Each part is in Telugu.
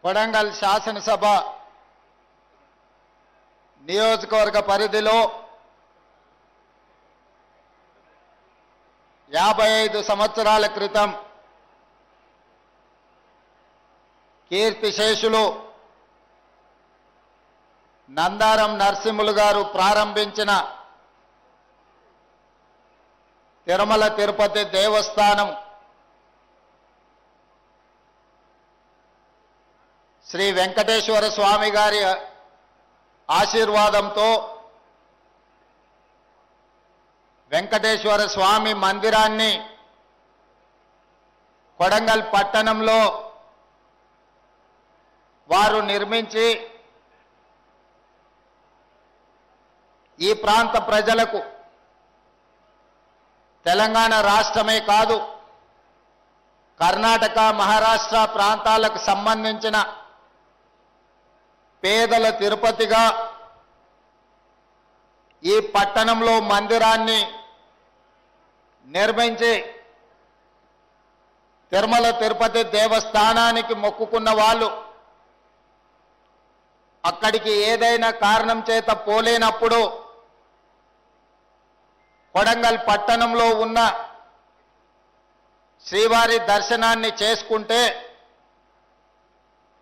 కొడంగల్ శాసనసభ నియోజకవర్గ పరిధిలో 55 సంవత్సరాల క్రితం కీర్తిశేషులు నందారం నరసింహులు గారు ప్రారంభించిన తిరుమల తిరుపతి దేవస్థానం శ్రీ వెంకటేశ్వర స్వామి గారి ఆశీర్వాదంతో వెంకటేశ్వర స్వామి మందిరాన్ని కొడంగల్ పట్టణంలో వారు నిర్మించి ఈ ప్రాంత ప్రజలకు తెలంగాణ రాష్ట్రమే కాదు కర్ణాటక మహారాష్ట్ర ప్రాంతాలకు సంబంధించిన పేదల తిరుపతిగా ఈ పట్టణంలో మందిరాన్ని నిర్మించి తిరుమల తిరుపతి దేవస్థానానికి మొక్కుకున్న వాళ్ళు అక్కడికి ఏదైనా కారణం చేత పోలేనప్పుడు కొడంగల్ పట్టణంలో ఉన్న శ్రీవారి దర్శనాన్ని చేసుకుంటే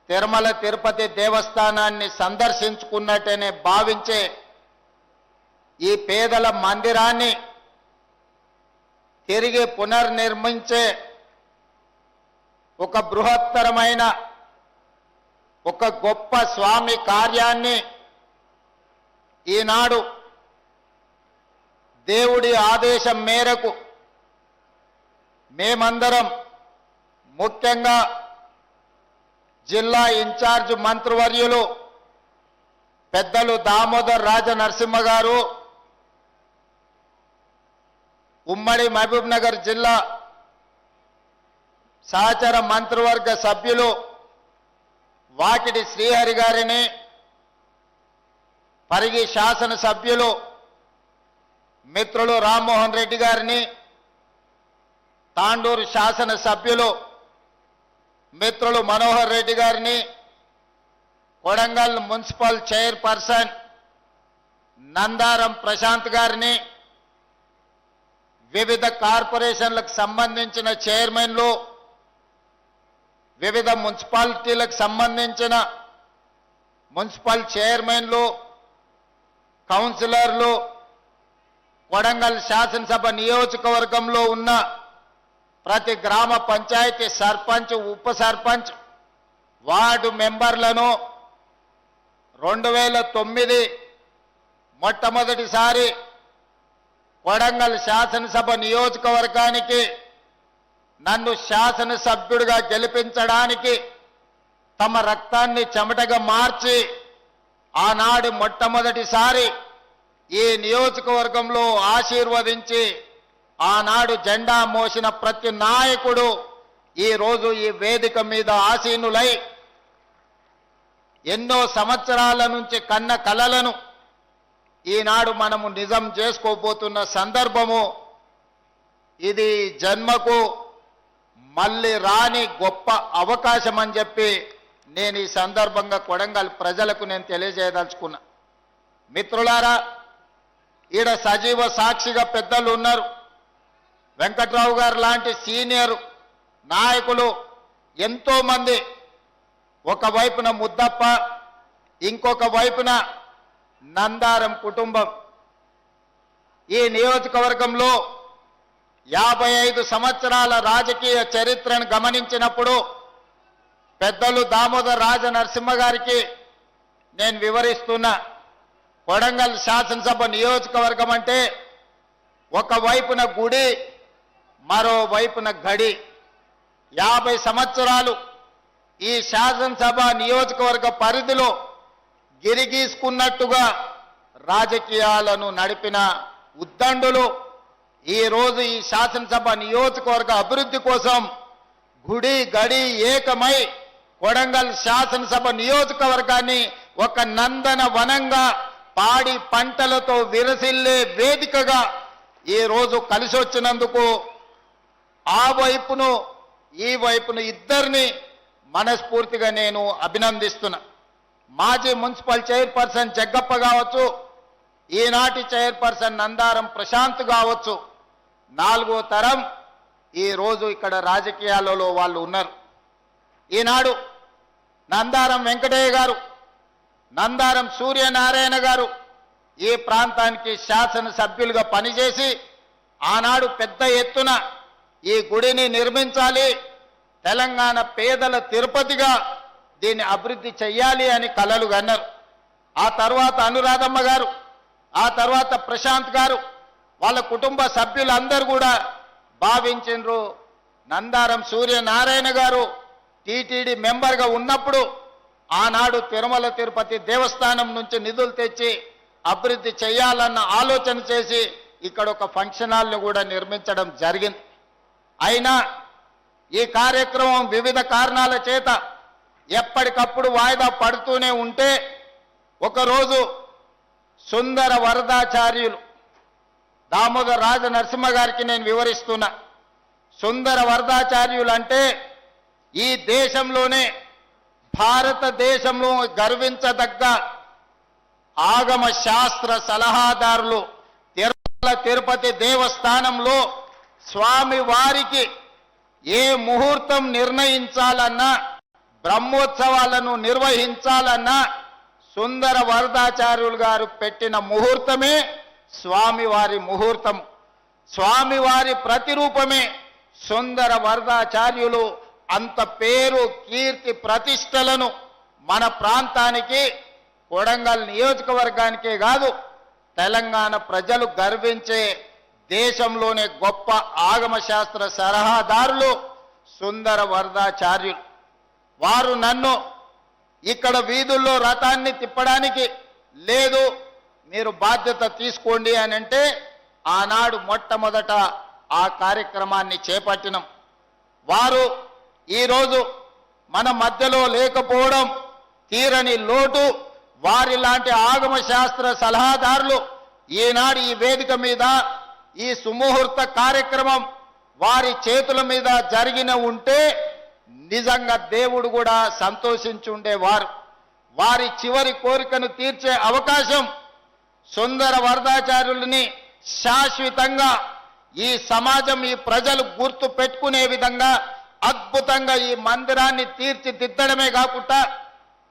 తిరుమల తిరుపతి దేవస్థానాన్ని సందర్శించుకున్నట్టనే భావించే ఈ పేదల మందిరాన్ని తిరిగి పునర్నిర్మించే ఒక బృహత్తరమైన ఒక గొప్ప స్వామి కార్యాన్ని ఈనాడు దేవుడి ఆదేశం మేరకు మేమందరం ముఖ్యంగా జిల్లా ఇన్ఛార్జ్ మంత్రివర్యులు పెద్దలు దామోదర్ రాజ నరసింహ గారు, ఉమ్మడి మహబూబ్ నగర్ జిల్లా సహచర మంత్రివర్గ సభ్యులు వాకిడి శ్రీహరి గారిని, పరిగి శాసన సభ్యులు మిత్రులు రామ్మోహన్ రెడ్డి గారిని, తాండూరు శాసన సభ్యులు మిత్రులు మనోహర్ రెడ్డి గారిని, కొడంగల్ మున్సిపల్ చైర్పర్సన్ నందారం ప్రశాంత్ గారిని, వివిధ కార్పొరేషన్లకు సంబంధించిన చైర్మన్లు, వివిధ మున్సిపాలిటీలకు సంబంధించిన మున్సిపల్ చైర్మన్లు, కౌన్సిలర్లు, కొడంగల్ శాసనసభ నియోజకవర్గంలో ఉన్న ప్రతి గ్రామ పంచాయతీ సర్పంచ్, ఉప సర్పంచ్, వార్డు మెంబర్లను 2009 మొట్టమొదటిసారి కొడంగల్ శాసనసభ నియోజకవర్గానికి నన్ను శాసనసభ్యుడిగా గెలిపించడానికి తమ రక్తాన్ని చెమటగా మార్చి ఆనాడు మొట్టమొదటిసారి ఈ నియోజకవర్గంలో ఆశీర్వదించి ఆనాడు జెండా మోసిన ప్రతి నాయకుడు ఈరోజు ఈ వేదిక మీద ఆసీనులై ఎన్నో సంవత్సరాల నుంచి కన్న కలలను ఈనాడు మనము నిజం చేసుకోబోతున్న సందర్భము ఇది. జన్మకు మళ్ళీ రాని గొప్ప అవకాశం అని చెప్పి నేను ఈ సందర్భంగా కొడంగల్ ప్రజలకు నేను తెలియజేయదలుచుకున్నా. మిత్రులారా, ఈడ సజీవ సాక్షిగా పెద్దలు ఉన్నారు. వెంకట్రావు గారు లాంటి సీనియర్ నాయకులు ఎంతోమంది, ఒకవైపున ముద్దప్ప, ఇంకొక వైపున నందారం కుటుంబం. ఈ నియోజకవర్గంలో 55 సంవత్సరాల రాజకీయ చరిత్రను గమనించినప్పుడు పెద్దలు దామోదర్ రాజ నరసింహ గారికి నేను వివరిస్తున్నా. కొడంగల్ శాసనసభ నియోజకవర్గం అంటే ఒకవైపున గుడి, మరోవైపున గడి. 50 సంవత్సరాలు ఈ శాసనసభ నియోజకవర్గ పరిధిలో గిరిగీసుకున్నట్టుగా రాజకీయాలను నడిపిన ఉద్దండులు ఈరోజు ఈ శాసనసభ నియోజకవర్గ అభివృద్ధి కోసం గుడి గడి ఏకమై కొడంగల్ శాసనసభ నియోజకవర్గాన్ని ఒక నందన వనంగా, పాడి పంటలతో విరసిల్లే వేదికగా ఈరోజు కలిసి వచ్చినందుకు ఆ వైపును ఈ వైపును ఇద్దరిని మనస్ఫూర్తిగా నేను అభినందిస్తున్నా. మాజీ మున్సిపల్ చైర్పర్సన్ జగ్గప్ప కావచ్చు, ఈనాటి చైర్పర్సన్ నందారం ప్రశాంత్ కావచ్చు, 4వ తరం ఈరోజు ఇక్కడ రాజకీయాలలో వాళ్ళు ఉన్నారు. ఈనాడు నందారం వెంకటయ్య గారు, నందారం సూర్యనారాయణ గారు ఈ ప్రాంతానికి శాసనసభ్యులుగా పనిచేసి ఆనాడు పెద్ద ఎత్తున ఈ గుడిని నిర్మించాలి, తెలంగాణ పేదల తిరుపతిగా దీన్ని అభివృద్ధి చెయ్యాలి అని కలలు కన్నారు. ఆ తర్వాత అనురాధమ్మ గారు, ఆ తర్వాత ప్రశాంత్ గారు, వాళ్ళ కుటుంబ సభ్యులందరూ కూడా భావించిండ్రు నందారం సూర్యనారాయణ గారు టీటీడీ మెంబర్గా ఉన్నప్పుడు ఆనాడు తిరుమల తిరుపతి దేవస్థానం నుంచి నిధులు తెచ్చి అభివృద్ధి చేయాలన్న ఆలోచన చేసి ఇక్కడ ఒక ఫంక్షన్ హాల్ని కూడా నిర్మించడం జరిగింది. అయినా ఈ కార్యక్రమం వివిధ కారణాల చేత ఎప్పటికప్పుడు వాయిదా పడుతూనే ఉంటే ఒకరోజు సుందర వరదాచార్యులు దామోదర రాజ నరసింహ గారికి నేను వివరిస్తున్నా. సుందర వరదాచార్యులు అంటే ఈ దేశంలోనే భారతదేశంలో గర్వించదగ్గ ఆగమ శాస్త్ర సలహాదారులు. తిరుమల తిరుపతి దేవస్థానంలో స్వామి వారికి ఏ ముహూర్తం నిర్ణయించాలన్నా, బ్రహ్మోత్సవాలను నిర్వహించాలన్నా సుందర వరదాచార్యులు గారు పెట్టిన ముహూర్తమే స్వామివారి ముహూర్తం. స్వామివారి ప్రతిరూపమే సుందర వరదాచార్యులు. అంత పేరు కీర్తి ప్రతిష్టలను మన ప్రాంతానికి, కొడంగల్ నియోజకవర్గానికే కాదు తెలంగాణ ప్రజలు గర్వించే దేశంలోనే గొప్ప ఆగమ శాస్త్ర సలహాదారులు సుందర వరదాచార్యులు. వారు నన్ను ఇక్కడ వీధుల్లో రథాన్ని తిప్పడానికి లేదు, మీరు బాధ్యత తీసుకోండి అని అంటే ఆనాడు మొట్టమొదట ఆ కార్యక్రమాన్ని చేపట్టినాం. వారు ఈరోజు మన మధ్యలో లేకపోవడం తీరని లోటు. వారి లాంటి ఆగమ శాస్త్ర సలహాదారులు ఈనాడు ఈ వేదిక మీద ఈ సుముహూర్త కార్యక్రమం వారి చేతుల మీద జరిగిన ఉంటే నిజంగా దేవుడు కూడా సంతోషించుండేవారు. వారి చివరి కోరికను తీర్చే అవకాశం సుందర వరదాచార్యులని శాశ్వతంగా ఈ సమాజం, ఈ ప్రజలు గుర్తు పెట్టుకునే విధంగా అద్భుతంగా ఈ మందిరాన్ని తీర్చిదిద్దడమే కాకుండా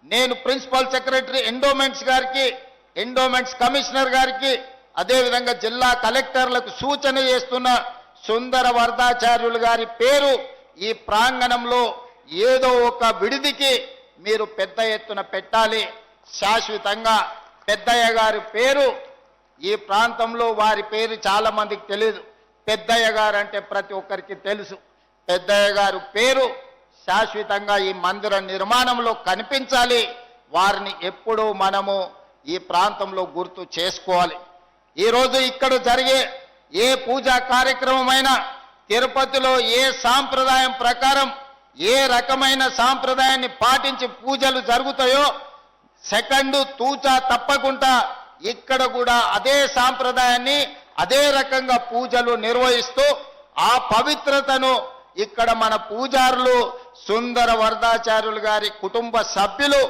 నేను ప్రిన్సిపల్ సెక్రటరీ ఎండోమెంట్స్ గారికి, ఎండోమెంట్స్ కమిషనర్ గారికి, అదేవిధంగా జిల్లా కలెక్టర్లకు సూచన చేస్తున్న సుందర వరదాచార్యులు గారి పేరు ఈ ప్రాంగణంలో ఏదో ఒక విడిదికి మీరు పెద్ద ఎత్తున పెట్టాలి. శాశ్వతంగా పెద్దయ్య గారి పేరు ఈ ప్రాంతంలో, వారి పేరు చాలా మందికి తెలియదు. పెద్దయ్య గారు అంటే ప్రతి ఒక్కరికి తెలుసు. పెద్దయ్య గారు పేరు శాశ్వతంగా ఈ మందిర నిర్మాణంలో కనిపించాలి. వారిని ఎప్పుడూ మనము ఈ ప్రాంతంలో గుర్తు చేసుకోవాలి. ఈరోజు ఇక్కడ జరిగే ఏ పూజా కార్యక్రమమైనా తిరుపతిలో ఏ సాంప్రదాయం ప్రకారం, ఏ రకమైన సాంప్రదాయాన్ని పాటించి పూజలు జరుగుతాయో సెకండు తూచా తప్పకుండా ఇక్కడ కూడా అదే సాంప్రదాయాన్ని, అదే రకంగా పూజలు నిర్వహిస్తూ ఆ పవిత్రతను ఇక్కడ మన పూజారులు సుందర వరదాచార్యులు గారి కుటుంబ సభ్యులు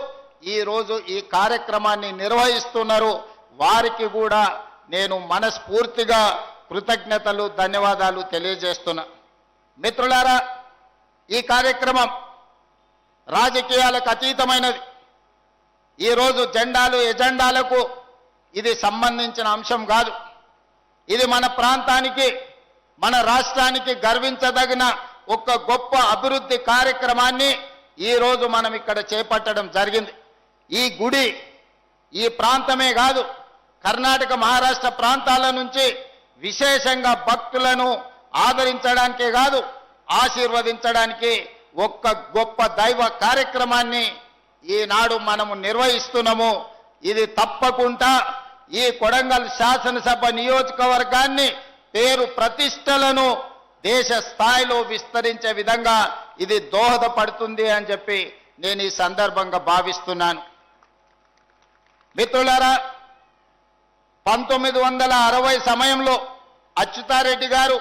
ఈరోజు ఈ కార్యక్రమాన్ని నిర్వహిస్తున్నారు. వారికి కూడా నేను మనస్ఫూర్తిగా కృతజ్ఞతలు, ధన్యవాదాలు తెలియజేస్తున్నా. మిత్రులారా, ఈ కార్యక్రమం రాజకీయాలకు అతీతమైనది. ఈరోజు జెండాలు, ఎజెండాలకు ఇది సంబంధించిన అంశం కాదు. ఇది మన ప్రాంతానికి, మన రాష్ట్రానికి గర్వించదగిన ఒక గొప్ప అభివృద్ధి కార్యక్రమాన్ని ఈరోజు మనం ఇక్కడ చేపట్టడం జరిగింది. ఈ గుడి ఈ ప్రాంతమే కాదు, కర్ణాటక, మహారాష్ట్ర ప్రాంతాల నుంచి విశేషంగా భక్తులను ఆదరించడానికే కాదు, ఆశీర్వదించడానికి ఒక్క గొప్ప దైవ కార్యక్రమాన్ని ఈనాడు మనము నిర్వహిస్తున్నాము. ఇది తప్పకుండా ఈ కొడంగల్ శాసనసభ నియోజకవర్గాన్ని, పేరు ప్రతిష్టలను దేశ స్థాయిలో విస్తరించే విధంగా ఇది దోహదపడుతుంది అని చెప్పి నేను ఈ సందర్భంగా భావిస్తున్నాను. మిత్రులారా, 1960 సమయంలో అచ్యుతారెడ్డి గారు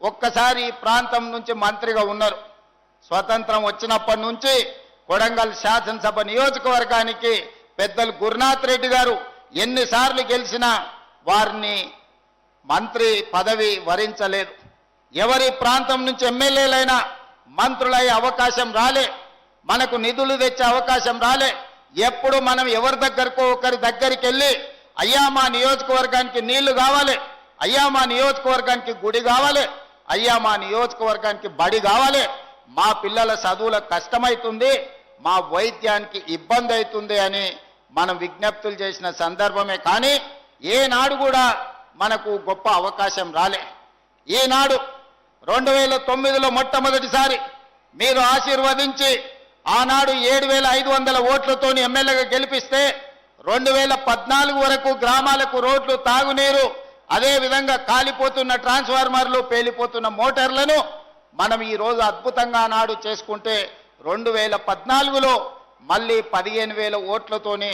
ఒక్కసారి ఈ ప్రాంతం నుంచి మంత్రిగా ఉన్నారు. స్వతంత్రం వచ్చినప్పటి నుంచి కొడంగల్ శాసనసభ నియోజకవర్గానికి పెద్దలు గురునాథ్ రెడ్డి గారు ఎన్నిసార్లు గెలిచినా వారిని మంత్రి పదవి వరించలేదు. ఎవరి ప్రాంతం నుంచి ఎమ్మెల్యేలైనా మంత్రులయ్యే అవకాశం రాలే, మనకు నిధులు తెచ్చే అవకాశం రాలే. ఎప్పుడు మనం ఎవరి దగ్గరకో ఒకరి దగ్గరికి వెళ్ళి అయ్యా మా నియోజకవర్గానికి నీళ్లు కావాలి, అయ్యా మా నియోజకవర్గానికి గుడి కావాలి, అయ్యా మా నియోజకవర్గానికి బడి కావాలి, మా పిల్లల చదువులకు కష్టమవుతుంది, మా వైద్యానికి ఇబ్బంది అవుతుంది అని మనం విజ్ఞప్తులు చేసిన సందర్భమే. కానీ ఏనాడు కూడా మనకు గొప్ప అవకాశం రాలే. ఈనాడు 2009లో మొట్టమొదటిసారి మీరు ఆశీర్వదించి ఆనాడు 7,500 ఓట్లతోని ఎమ్మెల్యేగా గెలిపిస్తే 2014 వరకు గ్రామాలకు రోడ్లు, తాగునీరు, అదేవిధంగా కాలిపోతున్న ట్రాన్స్ఫార్మర్లు, పేలిపోతున్న మోటార్లను మనం ఈరోజు అద్భుతంగా నాడు చేసుకుంటే 2014లో మళ్ళీ 15,000 ఓట్లతోని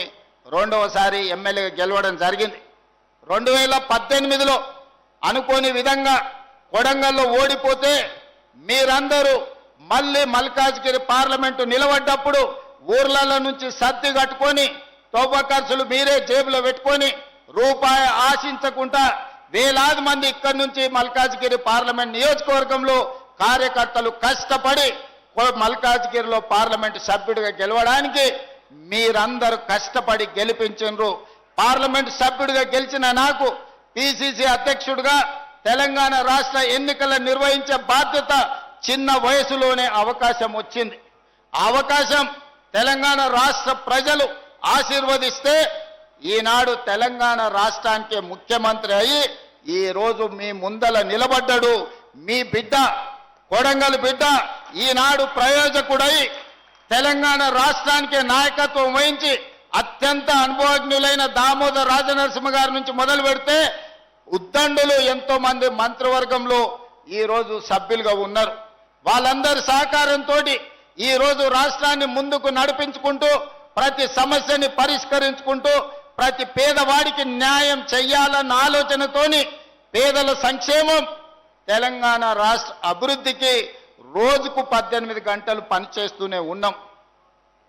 రెండవసారి ఎమ్మెల్యేగా గెలవడం జరిగింది. 2018లో అనుకోని విధంగా కొడంగల్లో ఓడిపోతే మీరందరూ మళ్ళీ మల్కాజ్గిరి పార్లమెంటు నిలబడ్డప్పుడు ఊర్లలో నుంచి సర్ది కట్టుకొని తోప ఖర్చులు మీరే జేబులో పెట్టుకొని రూపాయి ఆశించకుండా వేలాది మంది ఇక్కడి నుంచి మల్కాజ్గిరి పార్లమెంట్ నియోజకవర్గంలో కార్యకర్తలు కష్టపడి మల్కాజ్గిరిలో పార్లమెంటు సభ్యుడిగా గెలవడానికి మీరందరూ కష్టపడి గెలిపించారు. పార్లమెంటు సభ్యుడిగా గెలిచిన నాకు పిసిసి అధ్యక్షుడిగా తెలంగాణ రాష్ట్ర ఎన్నికలు నిర్వహించే బాధ్యత చిన్న వయసులోనే అవకాశం వచ్చింది. ఆ అవకాశం తెలంగాణ రాష్ట్ర ప్రజలు ఆశీర్వదిస్తే ఈనాడు తెలంగాణ రాష్ట్రానికి ముఖ్యమంత్రి అయి ఈరోజు మీ ముందల నిలబడ్డాడు. మీ బిడ్డ, కొడంగల్ బిడ్డ ఈనాడు ప్రయోజకుడై తెలంగాణ రాష్ట్రానికి నాయకత్వం వహించి అత్యంత అనుభవజ్ఞులైన దామోదర్ రాజనరసింహ గారి నుంచి మొదలు పెడితే ఉద్దండులు ఎంతో మంది మంత్రివర్గంలో ఈరోజు సభ్యులుగా ఉన్నారు. వాళ్ళందరి సహకారంతో ఈరోజు రాష్ట్రాన్ని ముందుకు నడిపించుకుంటూ ప్రతి సమస్యని పరిష్కరించుకుంటూ ప్రతి పేదవాడికి న్యాయం చెయ్యాలన్న ఆలోచనతోని పేదల సంక్షేమం, తెలంగాణ రాష్ట్ర అభివృద్ధికి రోజుకు 18 గంటలు పనిచేస్తూనే ఉన్నాం.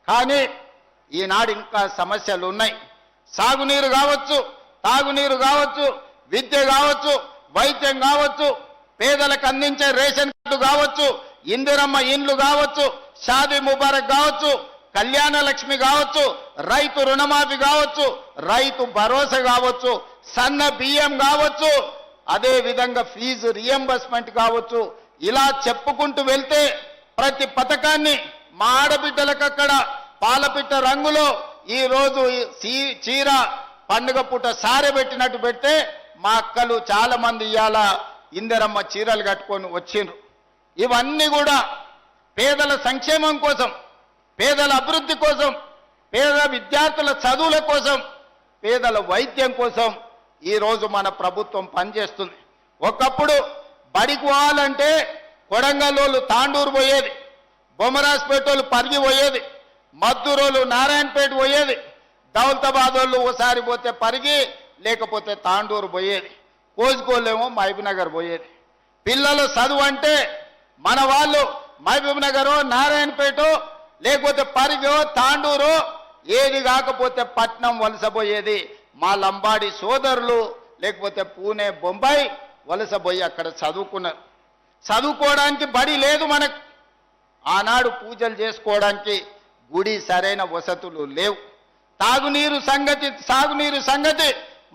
కానీ ఈనాడు ఇంకా సమస్యలు ఉన్నాయి. సాగునీరు కావచ్చు, తాగునీరు కావచ్చు, విద్య కావచ్చు, వైద్యం కావచ్చు, పేదలకు అందించే రేషన్ కార్డు కావచ్చు, ఇందిరమ్మ ఇండ్లు కావచ్చు, షాదీ ముబారక్ కావచ్చు, కళ్యాణ లక్ష్మి కావచ్చు, రైతు రుణమాఫీ కావచ్చు, రైతు భరోసా కావచ్చు, సన్న బియ్యం కావచ్చు, అదే విధంగా ఫీజు రియంబర్స్మెంట్ కావచ్చు. ఇలా చెప్పుకుంటూ వెళ్తే ప్రతి పథకాన్ని మా ఆడబిడ్డలకు అక్కడ పాలపిట్ట రంగులో ఈరోజు చీర పండుగ పూట సారెబెట్టినట్టు పెడితే మా అక్కలు చాలా మంది ఇవాళ ఇందిరమ్మ చీరలు కట్టుకొని వచ్చిండ్రు. ఇవన్నీ కూడా పేదల సంక్షేమం కోసం, పేదల అభివృద్ధి కోసం, పేద విద్యార్థుల చదువుల కోసం, పేదల వైద్యం కోసం ఈరోజు మన ప్రభుత్వం పనిచేస్తుంది. ఒకప్పుడు బడికి పోవాలంటే కొడంగల్లోళ్ళు తాండూరు పోయేది, బొమ్మరాజ్పేట వాళ్ళు పరిగి పోయేది, మద్దూరోళ్ళు నారాయణపేట పోయేది, దౌలతాబాద్ వాళ్ళు ఓసారి పోతే పరిగి లేకపోతే తాండూరు పోయేది, కోజికోళ్ళేమో మహబూబ్నగర్ పోయేది. పిల్లలు చదువు అంటే మన వాళ్ళు మహబూబ్నగర్, నారాయణపేట లేకపోతే పరిగో, తాండూరు ఏది కాకపోతే పట్నం వలసపోయేది. మా లంబాడి సోదరులు లేకపోతే పూణే, బొంబాయి వలసపోయి అక్కడ చదువుకున్నారు. చదువుకోవడానికి బడి లేదు మనకు. ఆనాడు పూజలు చేసుకోవడానికి గుడి సరైన వసతులు లేవు. సాగునీరు సంగతి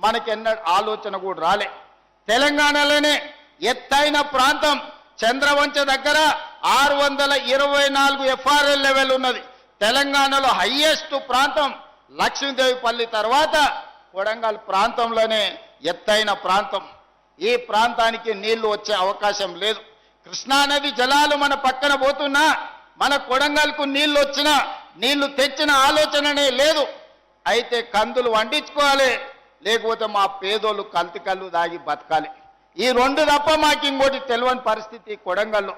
మనకెన్నడూ ఆలోచన కూడా రాలే. తెలంగాణలోనే ఎత్తైన ప్రాంతం చంద్రవంచ దగ్గర 624 FRL లెవెల్ ఉన్నది. తెలంగాణలో హైయెస్ట్ ప్రాంతం లక్ష్మీదేవిపల్లి తర్వాత కొడంగల్ ప్రాంతంలోనే ఎత్తైన ప్రాంతం. ఈ ప్రాంతానికి నీళ్లు వచ్చే అవకాశం లేదు. కృష్ణానది జలాలు మన పక్కన పోతున్నా మన కొడంగల్కు నీళ్లు వచ్చినా నీళ్లు తెచ్చిన ఆలోచననే లేదు. అయితే కందులు వండించుకోవాలి, లేకపోతే మా పేదోళ్ళు కల్తీ కళ్ళు దాగి బతకాలి. ఈ రెండు తప్ప మాకు ఇంకోటి తెలియని పరిస్థితి. కొడంగల్లో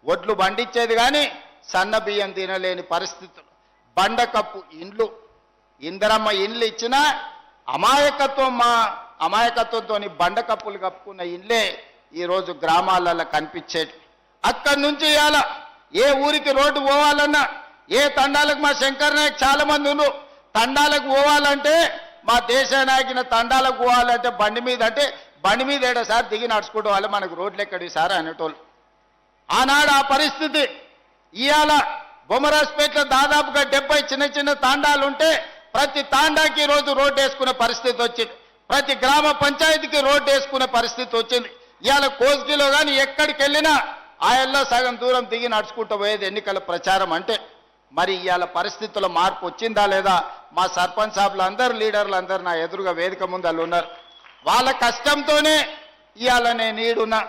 ఒడ్లు పండించేది కానీ సన్న బియ్యం తినలేని పరిస్థితులు. బండకప్పు ఇండ్లు, ఇందరమ్మ ఇండ్లు ఇచ్చినా అమాయకత్వంతో బండకప్పులు కప్పుకున్న ఇండ్లే ఈరోజు గ్రామాలలో కనిపించేది. అక్కడి నుంచి ఇవాళ ఏ ఊరికి రోడ్డు పోవాలన్నా, ఏ తండాలకు మా శంకర్ నాయక్ చాలా మంది ఉన్నారు. తండాలకు పోవాలంటే మా దేశ నాయకున తండాలకు పోవాలంటే బండి మీద అంటే బండి మీద ఏడోసారి దిగి నడుచుకుంటూ వాళ్ళు మనకు రోడ్లు ఎక్కడి సార్ అనేటోళ్ళు. ఆనాడు ఆ పరిస్థితి. ఇవాళ బొమ్మరాజ్పేటలో దాదాపుగా 70 చిన్న చిన్న తాండాలు ఉంటే ప్రతి తాండాకి రోజు రోడ్డు వేసుకునే పరిస్థితి వచ్చింది. ప్రతి గ్రామ పంచాయతీకి రోడ్డు వేసుకునే పరిస్థితి వచ్చింది. ఇవాళ కోస్గిలో కానీ ఎక్కడికి వెళ్ళినా ఆయల్లో సగం దూరం దిగి నడుచుకుంటూ పోయేది ఎన్నికల ప్రచారం అంటే. మరి ఇవాళ పరిస్థితుల మార్పు వచ్చిందా లేదా? మా సర్పంచ్ సాబులు అందరు లీడర్లు అందరు నా ఎదురుగా వేదిక ముందు వాళ్ళు ఉన్నారు. వాళ్ళ కష్టంతోనే ఇవాళ నేను ఈడున్నా.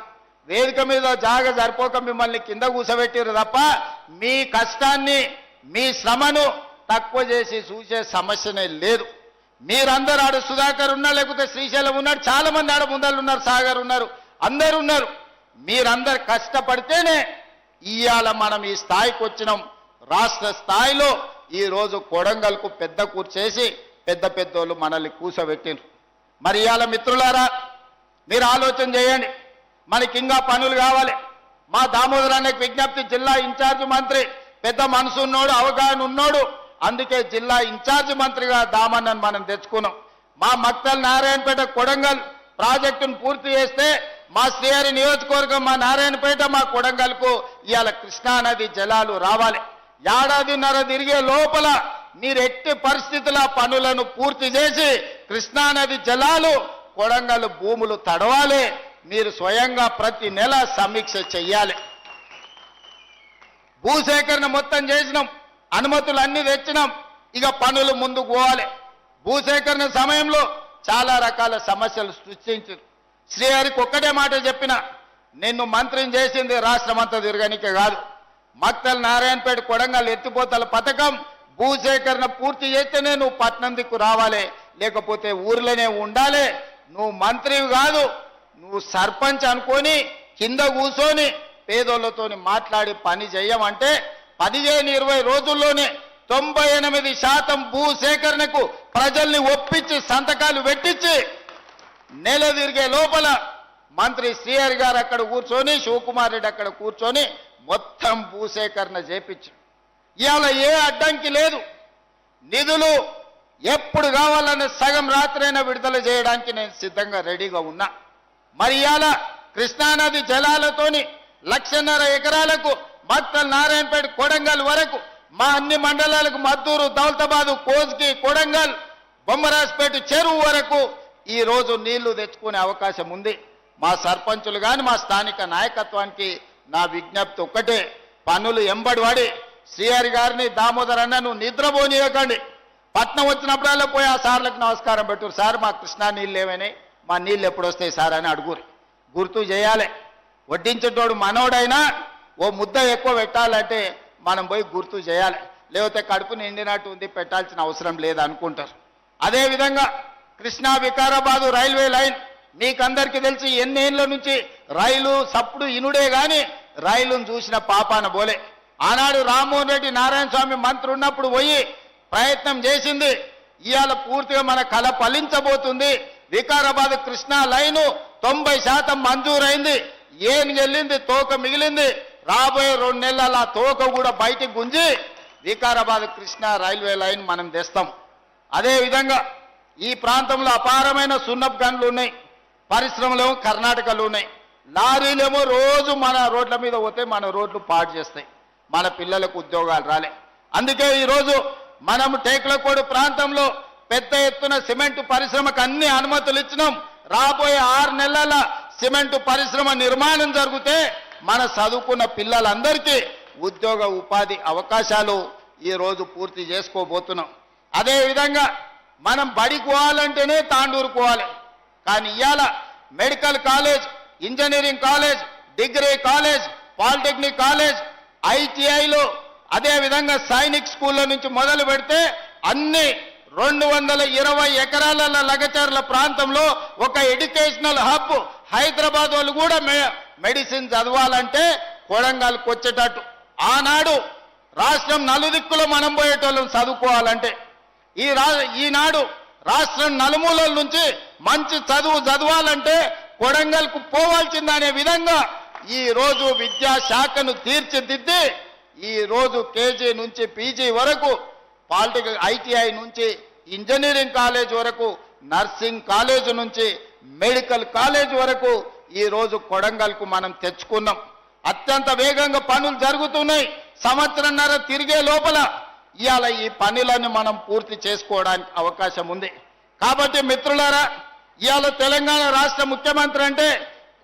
వేదిక మీద జాగ సరిపోక మిమ్మల్ని కింద కూర్చోబెట్టారు తప్ప మీ కష్టాన్ని మీ శ్రమను తక్కువ చేసి చూసే సమస్యనే లేదు. మీరందరూ ఆడ సుధాకర్ ఉన్నా లేకపోతే శ్రీశైలం ఉన్నాడు, చాలా మంది ఆడ ముందళ్ళు ఉన్నారు, సాగర్ ఉన్నారు, అందరు ఉన్నారు. మీరందరు కష్టపడితేనే ఇవాళ మనం ఈ స్థాయికి వచ్చినాం. రాష్ట్ర స్థాయిలో ఈరోజు కొడంగల్కు పెద్ద కూర్చేసి పెద్ద పెద్దోళ్ళు మనల్ని కూర్చోబెట్టిండ్రు. మరి ఇవాళ మిత్రులారా మీరు ఆలోచన చేయండి. మనకి ఇంకా పనులు కావాలి. మా దామోదర్ అనే విజ్ఞప్తి, జిల్లా ఇన్ఛార్జ్ మంత్రి పెద్ద మనసు ఉన్నోడు, అవగాహన ఉన్నోడు, అందుకే జిల్లా ఇన్ఛార్జ్ మంత్రిగా దామన్నను మనం తెచ్చుకున్నాం. మా మక్తల్ నారాయణపేట కొడంగల్ ప్రాజెక్టును పూర్తి చేస్తే మా శ్రీహరి నియోజకవర్గం, మా నారాయణపేట, మా కొడంగల్కు ఇవాళ కృష్ణానది జలాలు రావాలి. ఏడాదిన్నర తిరిగే లోపల మీరు ఎట్టి పరిస్థితుల పనులను పూర్తి చేసి కృష్ణానది జలాలు కొడంగల్ భూములు తడవాలి. మీరు స్వయంగా ప్రతి నెల సమీక్ష చెయ్యాలి. భూసేకరణ మొత్తం చేసినాం, అనుమతులు అన్ని తెచ్చినాం, ఇక పనులు ముందుకు పోవాలి. భూసేకరణ సమయంలో చాలా రకాల సమస్యలు సృష్టించారు. శ్రీహరికి ఒక్కటే మాట చెప్పిన, నిన్ను మంత్రిని చేసింది రాష్ట్రమంతా తిరగనికే కాదు. మక్తల్ నారాయణపేట కొడంగల్ ఎత్తిపోతల పథకం భూసేకరణ పూర్తి చేస్తేనే నువ్వు పట్నం దిక్కు రావాలి, లేకపోతే ఊర్లోనే ఉండాలి. నువ్వు మంత్రివి కాదు, నువ్వు సర్పంచ్ అనుకొని కింద కూర్చొని పేదోళ్లతోని మాట్లాడి పని చేయమంటే 15-20 రోజుల్లోనే 98% భూసేకరణకు ప్రజల్ని ఒప్పించి సంతకాలు పెట్టించి నెల తిరిగే లోపల మంత్రి శ్రీహరి గారు అక్కడ కూర్చొని, శివకుమార్ రెడ్డి అక్కడ కూర్చొని మొత్తం భూసేకరణ చేపించారు. ఇవాళ ఏ అడ్డంకి లేదు. నిధులు ఎప్పుడు కావాలన్న సగం రాత్రైనా విడుదల చేయడానికి నేను సిద్ధంగా రెడీగా ఉన్నా. మరి ఇవాళ కృష్ణానది జలాలతోని 1.5 ఎకరాలకు మక్తల్ నారాయణపేట కొడంగల్ వరకు మా అన్ని మండలాలకు మద్దూరు, దౌలతాబాదు, కోస్గి, కొడంగల్, బొమ్మరాజ్పేట చెరువు వరకు ఈ రోజు నీళ్లు తెచ్చుకునే అవకాశం ఉంది. మా సర్పంచులు కానీ మా స్థానిక నాయకత్వానికి నా విజ్ఞప్తి ఒక్కటే, పనులు ఎంబడివాడి శ్రీహరి గారిని, దామోదర్ అన్నను నిద్రపోనీయకండి. పట్నం వచ్చినప్పుడల్లా పోయి ఆ సార్లకు నమస్కారం పెట్టురు, సార్ మా కృష్ణా నీళ్ళు ఏమైనాయి, మా నీళ్ళు ఎప్పుడు వస్తాయి సార్ అని అడుగురు. గుర్తు చేయాలి. వడ్డించేటోడు మనోడైనా ఓ ముద్ద ఎక్కువ పెట్టాలంటే మనం పోయి గుర్తు చేయాలి, లేకపోతే కడుపు నిండినట్టు ఉంది పెట్టాల్సిన అవసరం లేదు అనుకుంటారు. అదేవిధంగా కృష్ణా వికారాబాదు రైల్వే లైన్ మీకందరికీ తెలిసి ఎన్నేళ్ల నుంచి రైలు సప్పుడు ఇనుడే కానీ రైలును చూసిన పాపాన బోలే. ఆనాడు రామ్మోహన్ రెడ్డి నారాయణ స్వామి మంత్రి ఉన్నప్పుడు పోయి ప్రయత్నం చేసింది. ఇవాళ పూర్తిగా మన కళ ఫలించబోతుంది. వికారాబాద్ కృష్ణా లైను 90% మంజూరైంది. ఏం వెళ్ళింది, తోక మిగిలింది. రాబోయే 2 నెలల ఆ తోక కూడా బయటికి గుంజి వికారాబాద్ కృష్ణా రైల్వే లైన్ మనం తెస్తాం. అదేవిధంగా ఈ ప్రాంతంలో అపారమైన సున్నపు గన్లు ఉన్నాయి, పరిశ్రమలేమో కర్ణాటకలో ఉన్నాయి, లారీలేమో రోజు మన రోడ్ల మీద పోతే మన రోడ్లు పాడు చేస్తాయి, మన పిల్లలకు ఉద్యోగాలు రాలే. అందుకే ఈరోజు మనం టేకులకోడు ప్రాంతంలో పెద్ద ఎత్తున సిమెంట్ పరిశ్రమకు అన్ని అనుమతులు ఇచ్చినాం. రాబోయే 6 నెలల సిమెంట్ పరిశ్రమ నిర్మాణం జరిగితే మన చదువుకున్న పిల్లలందరికీ ఉద్యోగ ఉపాధి అవకాశాలు ఈరోజు పూర్తి చేసుకోబోతున్నాం. అదేవిధంగా మనం బడికి పోవాలంటేనే తాండూరుకు పోవాలి, కానీ ఇవాళ medical college, engineering college, degree college, polytechnic college, ఐటీఐలో, అదేవిధంగా సైనిక్ స్కూళ్ళ నుంచి మొదలు పెడితే అన్ని 220 ఎకరాల లగచర్ల ప్రాంతంలో ఒక ఎడ్యుకేషనల్ హబ్. హైదరాబాద్ వాళ్ళు కూడా మెడిసిన్ చదవాలంటే కొడంగల్కి వచ్చేటట్టు. ఆనాడు రాష్ట్రం నలుదిక్కులో మనం పోయేటోళ్ళం చదువుకోవాలంటే, ఈనాడు రాష్ట్రం నలుమూలల నుంచి మంచి చదువు చదవాలంటే కొడంగల్కు పోవాల్సిందనే విధంగా ఈ రోజు విద్యాశాఖను తీర్చిదిద్ది ఈ రోజు కేజీ నుంచి పీజీ వరకు, పాలిటెక్నిక్ ఐటీఐ నుంచి ఇంజనీరింగ్ కాలేజ్ వరకు, నర్సింగ్ కాలేజ్ నుంచి మెడికల్ కాలేజ్ వరకు ఈ రోజు కొడంగల్కు మనం తెచ్చుకున్నాం. అత్యంత వేగంగా పనులు జరుగుతున్నాయి. సంవత్సరంన్నర తిరిగే లోపల ఇవాళ ఈ పనులను మనం పూర్తి చేసుకోవడానికి అవకాశం ఉంది. కాబట్టి మిత్రులారా, ఇవాళ తెలంగాణ రాష్ట్ర ముఖ్యమంత్రి అంటే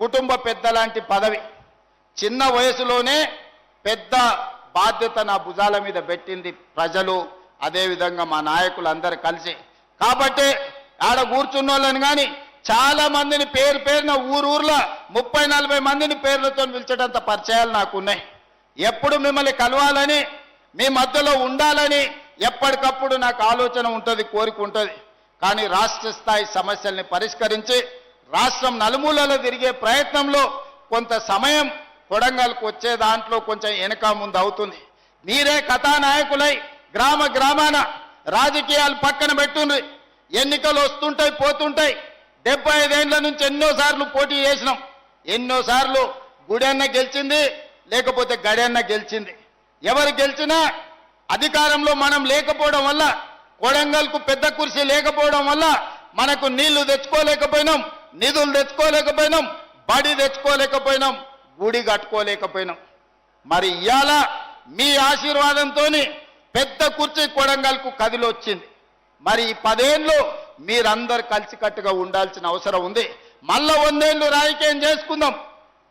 కుటుంబ పెద్ద లాంటి పదవి. చిన్న వయసులోనే పెద్ద బాధ్యత నా భుజాల మీద పెట్టింది ప్రజలు, అదేవిధంగా మా నాయకులు అందరూ కలిసి. కాబట్టి ఆడ కూర్చున్న వాళ్ళని కానీ చాలా మందిని పేరు పేరున ఊరూర్లో 30-40 మందిని పేర్లతో పిలిచేటంత పరిచయాలు నాకున్నాయి. ఎప్పుడు మిమ్మల్ని కలవాలని, మీ మధ్యలో ఉండాలని ఎప్పటికప్పుడు నాకు ఆలోచన ఉంటుంది, కోరిక ఉంటుంది. కానీ రాష్ట్ర స్థాయి సమస్యల్ని పరిష్కరించి రాష్ట్రం నలుమూలలో తిరిగే ప్రయత్నంలో కొంత సమయం కొడంగల్కు వచ్చే దాంట్లో కొంచెం వెనక ముందు అవుతుంది. మీరే కథానాయకులై గ్రామ గ్రామాన రాజకీయాలు పక్కన పెట్టుండ్రి. ఎన్నికలు వస్తుంటాయి, పోతుంటాయి. 75 ఏళ్ల నుంచి ఎన్నోసార్లు పోటీ చేసినాం. ఎన్నోసార్లు గుడెన్న గెలిచింది, లేకపోతే గడెన్న గెలిచింది. ఎవరు గెలిచినా అధికారంలో మనం లేకపోవడం వల్ల, కొడంగల్కు పెద్ద కుర్చీ లేకపోవడం వల్ల మనకు నీళ్లు తెచ్చుకోలేకపోయినాం, నిధులు తెచ్చుకోలేకపోయినాం, బడి తెచ్చుకోలేకపోయినాం, గుడి కట్టుకోలేకపోయినాం. మరి ఇవాళ మీ ఆశీర్వాదంతో పెద్ద కుర్చీ కొడంగల్కు కదిలొచ్చింది. మరి ఈ 10 ఏళ్ళు మీరందరూ కలిసికట్టుగా ఉండాల్సిన అవసరం ఉంది. మళ్ళా 100 ఏళ్ళు రాజకీయం చేసుకుందాం.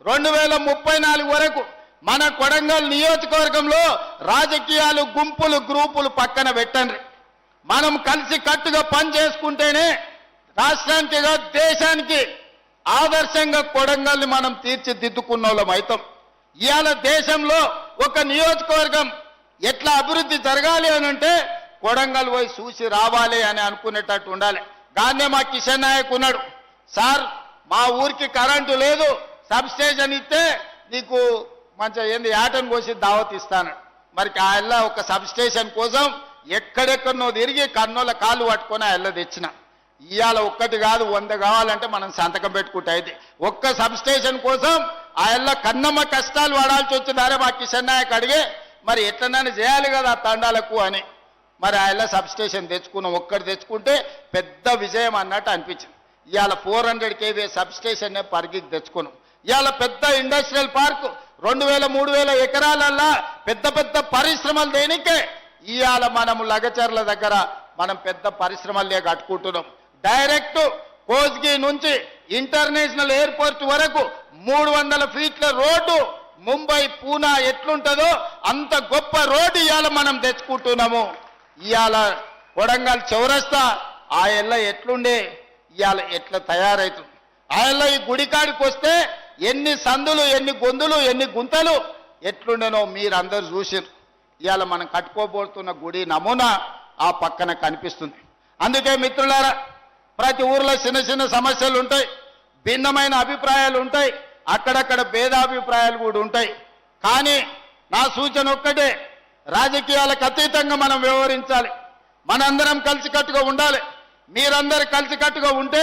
2034 వరకు మన కొడంగల్ నియోజకవర్గంలో రాజకీయాలు, గుంపులు, గ్రూపులు పక్కన పెట్టండి. మనం కలిసి కట్టుగా పని చేసుకుంటేనే రాష్ట్రానికి, దేశానికి ఆదర్శంగా కొడంగల్ని మనం తీర్చిదిద్దుకున్న వాళ్ళం అవుతాం. ఇవాళ దేశంలో ఒక నియోజకవర్గం ఎట్లా అభివృద్ధి జరగాలి అని అంటే కొడంగల్ పోయి చూసి రావాలి అని అనుకునేటట్టు ఉండాలి. గానే మా కిషన్ నాయక్ ఉన్నాడు, సార్ మా ఊరికి కరెంటు లేదు, సబ్ స్టేషన్ ఇస్తే నీకు మంచిగా ఏంది యాటను కోసి దావత్ ఇస్తాను. మరి ఆయన ఒక సబ్ స్టేషన్ కోసం ఎక్కడెక్కడనో తిరిగి కన్నోళ్ళ కాళ్ళు పట్టుకొని ఆయన తెచ్చిన. ఇవాళ ఒక్కటి కాదు 100 కావాలంటే మనం సంతకం పెట్టుకుంటే అయితే ఒక్క సబ్ స్టేషన్ కోసం ఆయన కన్నమ్మ కష్టాలు పడాల్సి వచ్చిందారే మా కిషన్ నాయక్ అడిగే, మరి ఎట్లనైనా చేయాలి కదా తండాలకు అని. మరి ఆయన సబ్ స్టేషన్ తెచ్చుకున్నాం. ఒక్కటి తెచ్చుకుంటే పెద్ద విజయం అన్నట్టు అనిపించింది. ఇవాళ 400 kV సబ్ స్టేషన్ పరిగికి తెచ్చుకున్నాం. ఇవాళ పెద్ద ఇండస్ట్రియల్ పార్క్ 2000-3000 ఎకరాలల్లా పెద్ద పెద్ద పరిశ్రమలు దేనికే ఇవాళ మనము లగచర్ల దగ్గర మనం పెద్ద పరిశ్రమలే కట్టుకుంటున్నాం. డైరెక్ట్ కోస్గి నుంచి ఇంటర్నేషనల్ ఎయిర్పోర్ట్ వరకు 300 ఫీట్ల రోడ్డు, ముంబై పూనా ఎట్లుంటుందో అంత గొప్ప రోడ్డు ఇవాళ మనం తెచ్చుకుంటున్నాము. ఇవాళ కొడంగల్ చౌరస్తా ఆ ఎల్ల ఎట్లుండే ఇవాళ ఎట్లా తయారవుతుంది. ఆ ఎల్ల ఈ గుడికాడికి వస్తే ఎన్ని సందులు, ఎన్ని గొంతులు, ఎన్ని గుంతలు ఎట్లుండేనో మీరందరూ చూసారు. ఇవాళ మనం కట్టుకోబోతున్న గుడి నమూనా ఆ పక్కన కనిపిస్తుంది. అందుకే మిత్రులారా, ప్రతి ఊర్లో చిన్న చిన్న సమస్యలు ఉంటాయి, భిన్నమైన అభిప్రాయాలు ఉంటాయి, అక్కడక్కడ భేదాభిప్రాయాలు కూడా ఉంటాయి. కానీ నా సూచన ఒక్కటే, రాజకీయాలకు అతీతంగా మనం వ్యవహరించాలి. మనందరం కలిసికట్టుగా ఉండాలి. మీరందరూ కలిసికట్టుగా ఉంటే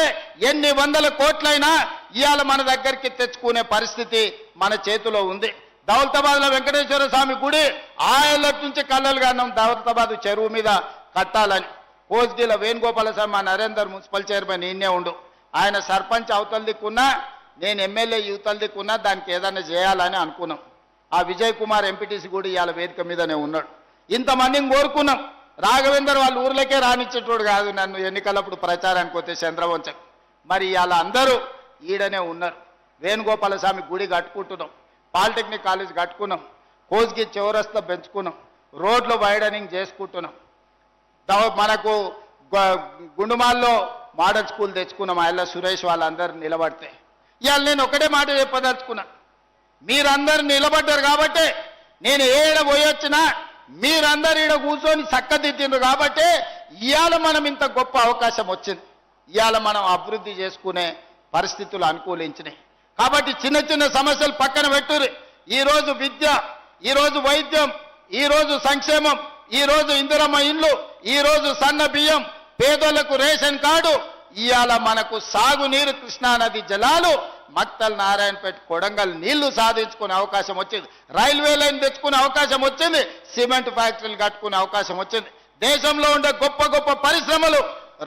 ఎన్ని 100 కోట్లైనా ఇవాళ మన దగ్గరికి తెచ్చుకునే పరిస్థితి మన చేతిలో ఉంది. దౌలతాబాద్లో వెంకటేశ్వర స్వామి గుడి ఆయళ్ళ నుంచి కళ్ళలుగా అన్నాం దౌలతాబాద్ చెరువు మీద కట్టాలని. కోస్గిలో వేణుగోపాల స్వామి మా నరేందర్ మున్సిపల్ చైర్మన్ ఈయనే ఉండు. ఆయన సర్పంచ్ అవతల దిక్కున్నా, నేను ఎమ్మెల్యే యువతల దిక్కున్నా దానికి ఏదైనా చేయాలని అనుకున్నాం. ఆ విజయ్ కుమార్ ఎంపీటీసీ కూడా ఇవాళ వేదిక మీదనే ఉన్నాడు. ఇంతమందిని కోరుకున్నాం. రాఘవేందర్ వాళ్ళ ఊర్లకే రానిచ్చేటోడు కాదు నన్ను ఎన్నికలప్పుడు ప్రచారానికి వస్తే చంద్రవంశం. మరి ఇవాళ అందరూ ఈడనే ఉన్నారు. వేణుగోపాల స్వామి గుడి కట్టుకుంటున్నాం, పాలిటెక్నిక్ కాలేజ్ కట్టుకున్నాం, కోస్గి చౌరస్తా పెంచుకున్నాం, రోడ్లు వైడనింగ్ చేసుకుంటున్నాం. మనకు గుండుమాల్లో మోడల్ స్కూల్ తెచ్చుకున్నాం. ఆయన సురేష్ వాళ్ళందరూ నిలబడితే ఇవాళ నేను ఒకటే మాట చెప్పదలుచుకున్నా, మీరందరూ నిలబడ్డారు కాబట్టి నేను ఏడ పోయొచ్చినా మీరందరూ ఈడ కూర్చొని చక్కదిద్దిండ్రు కాబట్టి ఇవాళ మనం ఇంత గొప్ప అవకాశం వచ్చింది. ఇవాళ మనం అభివృద్ధి చేసుకునే పరిస్థితులు అనుకూలించినాయి. కాబట్టి చిన్న చిన్న సమస్యలు పక్కన పెట్టుర్రి. ఈరోజు విద్య, ఈరోజు వైద్యం, ఈరోజు సంక్షేమం, ఈరోజు ఇందిరమ్మ ఇండ్లు, ఈరోజు సన్న బియ్యం, పేదలకు రేషన్ కార్డు, ఇవాళ మనకు సాగునీరు, కృష్ణానది జలాలు మక్తల్ నారాయణపేట కొడంగల్ నీళ్లు సాధించుకునే అవకాశం వచ్చింది, రైల్వే లైన్ తెచ్చుకునే అవకాశం వచ్చింది, సిమెంట్ ఫ్యాక్టరీలు కట్టుకునే అవకాశం వచ్చింది. దేశంలో ఉండే గొప్ప గొప్ప పరిశ్రమలు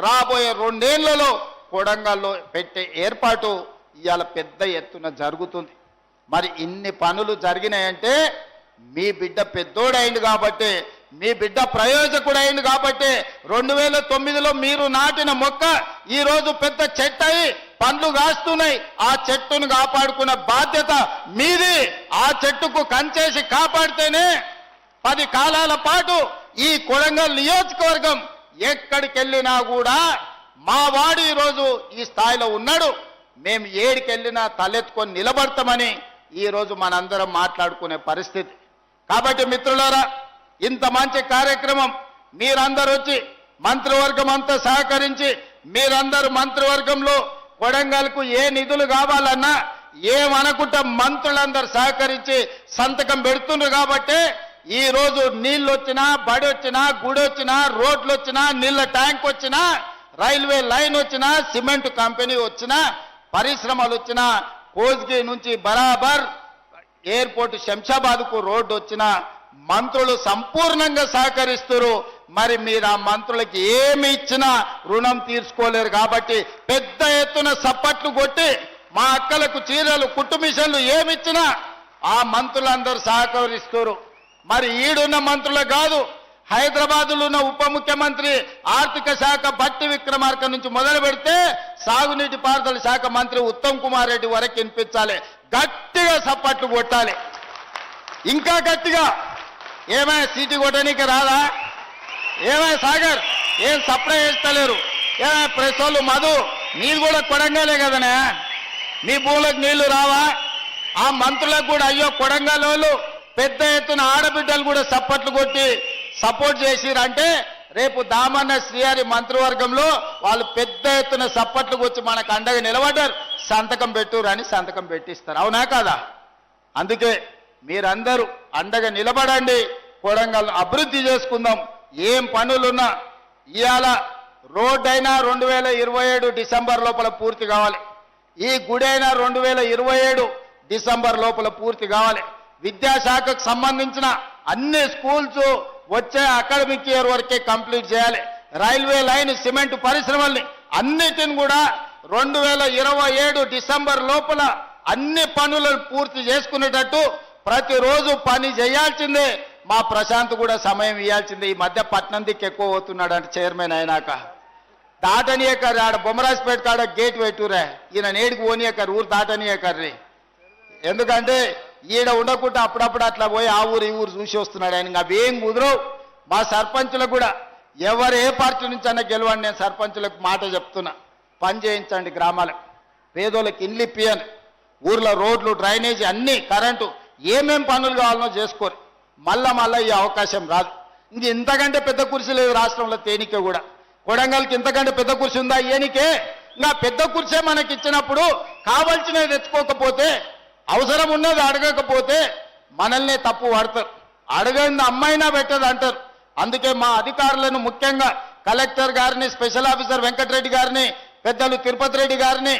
రాబోయే 2 ఏళ్లలో కొడంగల్లో పెట్టే ఏర్పాటు ఇవాళ పెద్ద ఎత్తున జరుగుతుంది. మరి ఇన్ని పనులు జరిగినాయంటే మీ బిడ్డ పెద్దోడైంది కాబట్టి, మీ బిడ్డ ప్రయోజకుడైంది కాబట్టి 2009లో మీరు నాటిన మొక్క ఈరోజు పెద్ద చెట్టు అయి పండ్లు కాస్తున్నాయి. ఆ చెట్టును కాపాడుకున్న బాధ్యత మీది. ఆ చెట్టుకు కంచేసి కాపాడితేనే 10 కాలాల పాటు ఈ కొడంగల్ నియోజకవర్గం ఎక్కడికి వెళ్ళినా కూడా మా వాడు ఈరోజు ఈ స్థాయిలో ఉన్నాడు, మేము ఏడికెళ్ళినా తలెత్తుకొని నిలబడతామని ఈరోజు మనందరం మాట్లాడుకునే పరిస్థితి. కాబట్టి మిత్రులారా, ఇంత మంచి కార్యక్రమం మీరందరూ వచ్చి మంత్రివర్గం అంతా సహకరించి, మీరందరూ మంత్రివర్గంలో కొడంగల్కు ఏ నిధులు కావాలన్నా ఏమనుకుంటా మంత్రులందరూ సహకరించి సంతకం పెడుతున్నారు. కాబట్టి ఈ రోజు నీళ్ళు వచ్చినా, బడి వచ్చినా, గుడి వచ్చినా, రోడ్లు వచ్చినా, నీళ్ళ ట్యాంక్ వచ్చినా, రైల్వే లైన్ వచ్చినా, సిమెంట్ కంపెనీ వచ్చినా, పరిశ్రమలు వచ్చినా, కోజ్గి నుంచి బరాబర్ ఎయిర్పోర్ట్ శంషాబాద్కు రోడ్డు వచ్చినా మంత్రులు సంపూర్ణంగా సహకరిస్తారు. మరి మీరు ఆ మంత్రులకి ఏమి ఇచ్చినా రుణం తీర్చుకోలేరు. కాబట్టి పెద్ద ఎత్తున సప్పట్లు కొట్టి మా అక్కలకు చీరలు, కుట్టు మిషన్లు ఏమిచ్చినా ఆ మంత్రులందరూ సహకరిస్తారు. మరి ఈడున్న మంత్రులు కాదు, హైదరాబాద్లో ఉన్న ఉప ముఖ్యమంత్రి ఆర్థిక శాఖ బట్టి విక్రమార్క నుంచి మొదలు పెడితే సాగునీటి పారుదల శాఖ మంత్రి ఉత్తమ్ కుమార్ రెడ్డి వరకు వినిపించాలి. గట్టిగా సప్పట్లు కొట్టాలి, ఇంకా గట్టిగా. ఏమైనా సీటీ కొట్టడానికి రాదా? ఏమైనా సాగర్ ఏం సప్లై చేస్తలేరు? ఏమైనా ప్రెస్ వాళ్ళు మధు నీళ్ళు కూడా కొడంగలే కదనే, మీ భూములకు నీళ్లు రావా? ఆ మంత్రులకు కూడా అయ్యో కొడంగల్ వాళ్ళు పెద్ద ఎత్తున ఆడబిడ్డలు కూడా సప్పట్లు కొట్టి సపోర్ట్ చేసిరంటే రేపు దామన్న శ్రీహరి మంత్రివర్గంలో వాళ్ళు పెద్ద ఎత్తున సప్పట్లు వచ్చి మనకు అండగా నిలబడ్డారు, సంతకం పెట్టురు అని సంతకం పెట్టిస్తారు. అవునా కాదా? అందుకే మీరందరూ అండగా నిలబడండి, కొడంగల్ అభివృద్ధి చేసుకుందాం. ఏం పనులున్నా ఇవాళ రోడ్డు అయినా 2027 డిసెంబర్ లోపల పూర్తి కావాలి, ఈ గుడి అయినా 2027 డిసెంబర్ లోపల పూర్తి కావాలి. విద్యాశాఖకు సంబంధించిన అన్ని స్కూల్స్ వచ్చే అకాడమిక్ ఇయర్ వరకే కంప్లీట్ చేయాలి. రైల్వే లైన్, సిమెంట్ పరిశ్రమల్ని అన్నిటిని కూడా 2027 డిసెంబర్ లోపల అన్ని పనులను పూర్తి చేసుకునేటట్టు ప్రతిరోజు పని చేయాల్సిందే. మా ప్రశాంత్ కూడా సమయం ఇవ్వాల్సిందే. ఈ మధ్య పట్నం దిక్కు ఎక్కువ పోతున్నాడు అంటే చైర్మన్ అయినాక దాటనీయకర్రీ, ఆడ బొమ్మరాజ్పేట కాడ గేట్ పెట్టురే, ఈయన నేడికి పోనీయకర్రీ, ఊరు దాటనీయకర్రీ. ఎందుకంటే ఈడ ఉండకుండా అప్పుడప్పుడు అట్లా పోయి ఆ ఊరు ఈ ఊరు చూసి వస్తున్నాడు ఆయన. అవేం కుదరవు. మా సర్పంచులకు కూడా ఎవరు ఏ పార్టీ నుంచి అన్న గెలవండి, నేను సర్పంచులకు మాట చెప్తున్నా, పని చేయించండి. గ్రామాలకు పేదోళ్ళకి ఇండ్లు ఇప్పియని, ఊర్లో రోడ్లు, డ్రైనేజీ, అన్నీ, కరెంటు, ఏమేం పనులు కావాలనో చేసుకోరు. మళ్ళా ఈ అవకాశం రాదు. ఇంతకంటే పెద్ద కుర్చీ లేదు రాష్ట్రంలో తేనికే కూడా. కొడంగల్కి ఇంతకంటే పెద్ద కుర్చీ ఉందా? ఏనికే ఇంకా పెద్ద కుర్చీ మనకి ఇచ్చినప్పుడు కావాల్సినవి తెచ్చుకోకపోతే, అవసరం ఉన్నది అడగకపోతే మనల్నే తప్పు పడతారు. అడగంది అమ్మైనా పెట్టదు అంటారు. అందుకే మా అధికారులను, ముఖ్యంగా కలెక్టర్ గారిని, స్పెషల్ ఆఫీసర్ వెంకటరెడ్డి గారిని, పెద్దలు తిరుపతి రెడ్డి గారిని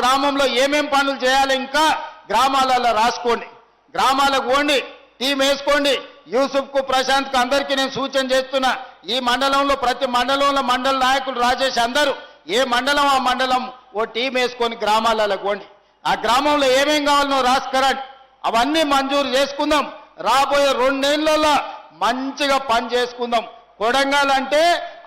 గ్రామంలో ఏమేం పనులు చేయాలి ఇంకా గ్రామాలలో రాసుకోండి, గ్రామాలకు పోండి, టీం వేసుకోండి. యూసుఫ్కు, ప్రశాంత్కు అందరికీ నేను సూచన చేస్తున్నా, ఈ మండలంలో ప్రతి మండలంలో మండల నాయకులు రాజేష్ అందరూ ఏ మండలం ఆ మండలం ఓ టీం వేసుకొని గ్రామాలలో పోండి. ఆ గ్రామంలో ఏమేం కావాలనో రాసుకురండి, అవన్నీ మంజూరు చేసుకుందాం. రాబోయే 2 ఏళ్లలో మంచిగా పని చేసుకుందాం. కొడంగల్ అంటే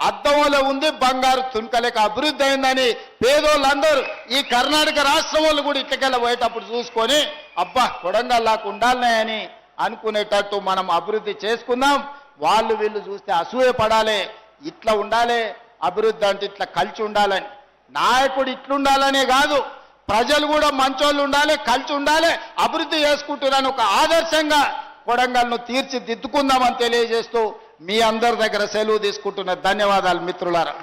అద్దంలో ఉంది బంగారు తునకలేక అభివృద్ధి అయిందని పేదోళ్ళందరూ ఈ కర్ణాటక రాష్ట్రం వాళ్ళు కూడా ఇట్లకెళ్ళ పోయేటప్పుడు చూసుకొని అబ్బా కొడంగల్ లాగా ఉండాలనే అని అనుకునేటట్టు మనం అభివృద్ధి చేసుకుందాం. వాళ్ళు వీళ్ళు చూస్తే అసూయ పడాలి, ఇట్లా ఉండాలి, అభివృద్ధి అంటే ఇట్లా కలిసి ఉండాలని. నాయకుడు ఇట్లుండాలనే కాదు, ప్రజలు కూడా మంచోళ్ళు ఉండాలి, కలిసి ఉండాలి, అభివృద్ధి చేసుకుంటున్నాను ఒక ఆదర్శంగా కొడంగల్ను తీర్చిదిద్దుకుందామని తెలియజేస్తూ మీ అందరి దగ్గర సెలవు తీసుకుంటున్న ధన్యవాదాలు మిత్రులారా.